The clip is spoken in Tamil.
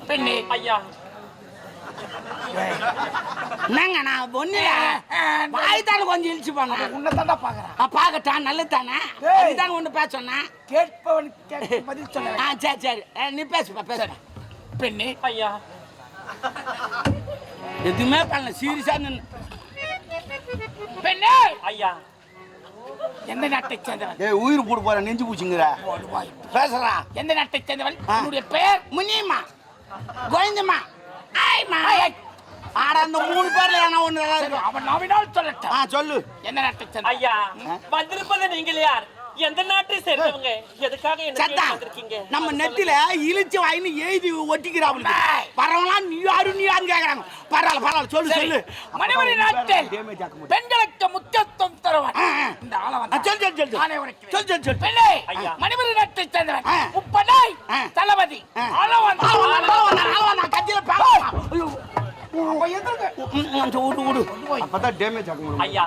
பெண்ணே. ஐயா என்னங்க நான் ஒண்ணு வாய்த்தான கொஞ்சம் இழிச்சு போனேன். உன்னதான்டா பாக்குறேன். பாக்கட்டான் நல்லதானே இதுதான் ஒண்ணு பேச சொன்னா கேட்பவன் பதில் சொல்ல. சரி சரி நீ பேசுப்பா பேசுப்பா. பெண்ணே ஐயா எதுவுமே பண்ணல சீரியஸா நின்னு. பெண்ணே ஐயா எந்த நாட்டை சேர்ந்தவன்? ஏய் உயிர் போட்டு போற நெஞ்சு பூச்சிங்கற பேசுறா. எந்த நாட்டை சேர்ந்தவன்? உன்னுடைய பெயர் முனியம்மா கோவிந்தம்மா ஆய்மா. ஆட அந்த 3 பேர்ல ஏனா ஒண்ணு அவன் நாவினால் சொல்லட்டும். சொல்லு. எந்த நாட்டை சேர்ந்த? ஐயா வந்திருப்பது நீங்கள் யார்? எந்த நாட்டை சேர்ந்தவங்க? எதுக்காக என்ன வந்திருக்கீங்க? நம்ம நெத்தில இழிச்சு வாயின்னு எழுதி ஒட்டிக்கிறாங்க. பரவலாம் நீ யாருன்னு கேக்குறாங்க. பரவாயில்ல சொல்லு சொல்லு. மணிமணி நாட்டில் பெண்களுக்கு முக்கியத்துவம் தருவன் இந்த ஆளவன். சொல். பெண்ணே மணிமணி நாட்டை சேர்ந்தவன் முப்படை தளபதி ஆளவன். கட்சியில அப்ப எதிர்க்க அப்பதான் டேமேஜ் ஆகும். ஐயா